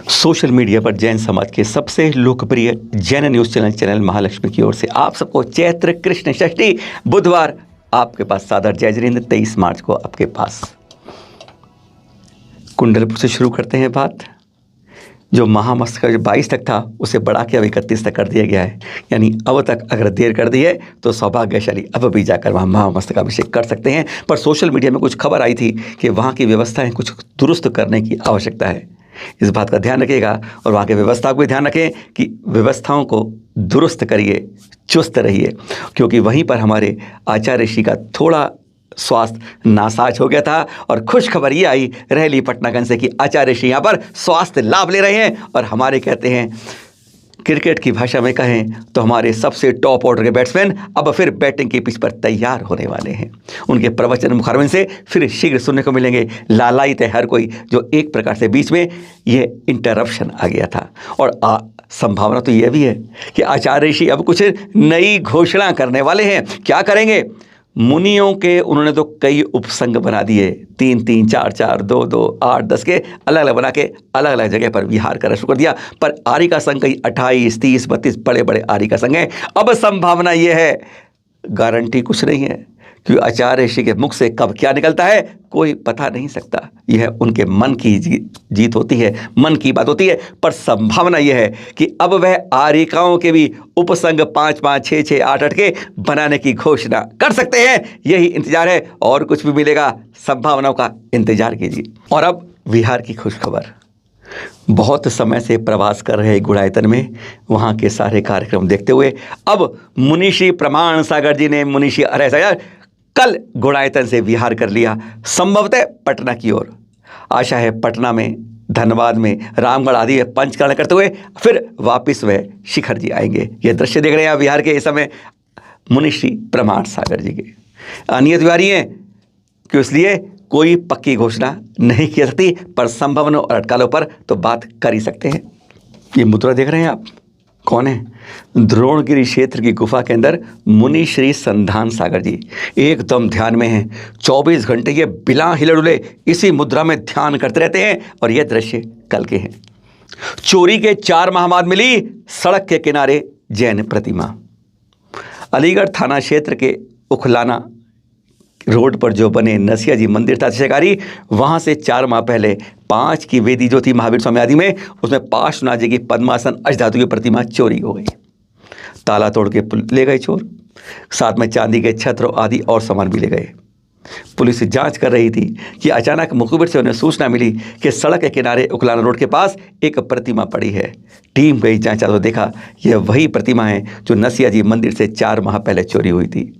Social media पर जैन समाज के सबसे लोकप्रिय जैन न्यूज़ चैनल महालक्ष्मी की ओर से आप सबको चैत्र कृष्ण षष्ठी बुधवार आपके पास सादर जय जिनेंद्र। 23 मार्च को आपके पास कुंडलपुर से शुरू करते हैं बात। जो महामस्तक का जो 22 तक था उसे बढ़ा के अब 31 तक कर दिया गया है, यानी अब तक अगर देर कर दी है तो सौभाग्यशाली अब भी जाकर वहाँ महामस्तक अभिषेक कर सकते हैं। पर सोशल मीडिया में कुछ खबर आई थी कि वहाँ की व्यवस्थाएं कुछ दुरुस्त करने की आवश्यकता है। इस बात का ध्यान रखिएगा और वहाँ की व्यवस्था को भी ध्यान रखें कि व्यवस्थाओं को दुरुस्त करिए, चुस्त रहिए, क्योंकि वहीं पर हमारे आचार्य ऋषि का थोड़ा स्वास्थ्य नासाज हो गया था। और खुश खबर ये आई रहली पटनागंज से कि आचार्य ऋषि यहाँ पर स्वास्थ्य लाभ ले रहे हैं और हमारे कहते हैं क्रिकेट की भाषा में कहें तो हमारे सबसे टॉप ऑर्डर के बैट्समैन अब फिर बैटिंग की पिच पर तैयार होने वाले हैं। उनके प्रवचन मुखारबिन से फिर शीघ्र सुनने को मिलेंगे। लालायित है हर कोई, जो एक प्रकार से बीच में ये इंटरप्शन आ गया था। और संभावना तो यह भी है कि आचार्य ऋषि अब कुछ नई घोषणा करने वाले हैं। क्या करेंगे? मुनियों के उन्होंने तो कई उपसंघ बना दिए, 3-3, 4-4, 2-2, 8-10 के अलग अलग बना के अलग अलग जगह पर विहार करना शुरू कर दिया। पर आर्य का संघ कई 28, 30, 32 बड़े बड़े आर्य का संघ है। अब संभावना यह है, गारंटी कुछ नहीं है कि आचार्य ऋषि के मुख से कब क्या निकलता है कोई पता नहीं सकता। यह उनके मन की जीत होती है, मन की बात होती है। पर संभावना यह है कि अब वह आर्यिकाओं के भी उपसंघ 5-5, 6-6, 8-8 के बनाने की घोषणा कर सकते हैं। यही इंतजार है और कुछ भी मिलेगा, संभावनाओं का इंतजार कीजिए। और अब बिहार की खुश खबर। बहुत समय से प्रवास कर रहे गुड़ायतन में वहाँ के सारे कार्यक्रम देखते हुए अब मुनिषी प्रमाण सागर जी ने मुनिषी अरे सागर कल गुड़ायतन से विहार कर लिया, संभवतः पटना की ओर। आशा है पटना में, धनबाद में, रामगढ़ आदि में पंचकर्ण करते हुए फिर वापस वह शिखर जी आएंगे। ये दृश्य देख रहे हैं बिहार के इस समय मुनिश्री प्रमाण सागर जी के। अनियत बिहारी हैं कि इसलिए कोई पक्की घोषणा नहीं की सकती, पर संभावना और अटकालों पर तो बात कर ही सकते हैं। ये मुद्रा देख रहे हैं आप, कौन है? द्रोणगिरी क्षेत्र की गुफा के अंदर मुनि श्री संधान सागर जी एकदम ध्यान में हैं। 24 घंटे ये बिना हिले डुले इसी मुद्रा में ध्यान करते रहते हैं। और यह दृश्य कल के हैं। चोरी के 4 माह बाद मिली सड़क के किनारे जैन प्रतिमा। अलीगढ़ थाना क्षेत्र के उखलाना रोड पर जो बने नसिया जी मंदिर था शिकारी, वहाँ से 4 माह पहले 5 की वेदी जो थी महावीर स्वामी आदि में, उसमें पार्श्वनाथ जी की पद्मासन अष्टधातु की प्रतिमा चोरी हो गई। ताला तोड़ के ले गए चोर, साथ में चांदी के छत्र आदि और सामान भी ले गए। पुलिस जांच कर रही थी कि अचानक मुखबिर से उन्हें सूचना मिली कि सड़क के किनारे उखलाना रोड के पास एक प्रतिमा पड़ी है। टीम गई जांचा तो देखा यह वही प्रतिमा है जो नसिया जी मंदिर से 4 माह पहले चोरी हुई थी।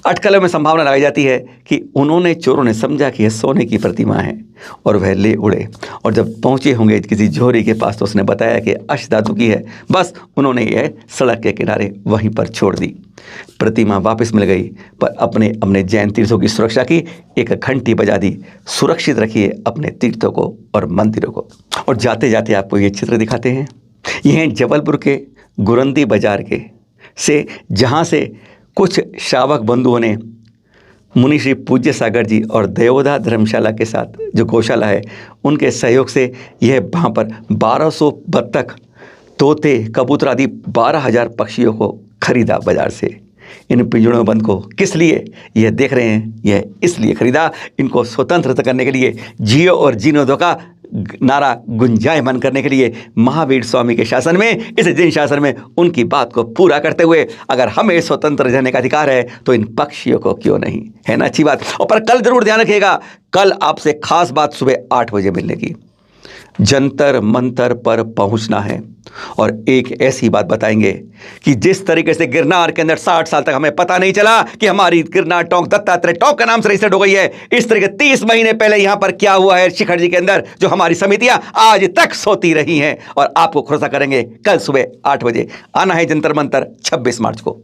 अटकलों में संभावना लगाई जाती है कि चोरों ने समझा कि यह सोने की प्रतिमा है और वह ले उड़े। और जब पहुंचे होंगे किसी जोहरी के पास तो उसने बताया कि अष्टधातु की है। बस उन्होंने यह सड़क के किनारे वहीं पर छोड़ दी। प्रतिमा वापस मिल गई, पर अपने जैन तीर्थों की सुरक्षा की एक घंटी बजा दी। सुरक्षित रखिए अपने तीर्थों को और मंदिरों को। और जाते जाते आपको ये चित्र दिखाते हैं। यह जबलपुर के गुरंदी बाजार के से जहाँ से कुछ श्रावक बंधुओं ने मुनि श्री पूज्य सागर जी और देवोदा धर्मशाला के साथ जो गौशाला है उनके सहयोग से यह वहाँ पर 1200 बत्तख, तोते, कबूतर आदि 12,000 पक्षियों को खरीदा बाजार से। इन पिंजड़ों में बंद को किस लिए यह देख रहे हैं? यह इसलिए खरीदा, इनको स्वतंत्र करने के लिए, जियो और जीनो दो का नारा गुंजायमान करने के लिए। महावीर स्वामी के शासन में, इस जिन शासन में उनकी बात को पूरा करते हुए अगर हमें स्वतंत्र रहने का अधिकार है तो इन पक्षियों को क्यों नहीं, है ना? अच्छी बात। और पर कल जरूर ध्यान रखिएगा, कल आपसे खास बात सुबह 8 बजे मिलने की। जंतर मंतर पर पहुंचना है और एक ऐसी बात बताएंगे कि जिस तरीके से गिरनार के अंदर 60 साल तक हमें पता नहीं चला कि हमारी गिरनार टोंक दत्तात्रेय टोंक का नाम से रजिस्टर्ड हो गई है, इस तरीके 30 महीने पहले यहां पर क्या हुआ है शिखर जी के अंदर, जो हमारी समितियां आज तक सोती रही हैं। और आपको खुलासा करेंगे कल सुबह 8 बजे। आना है जंतर मंतर 26 मार्च को।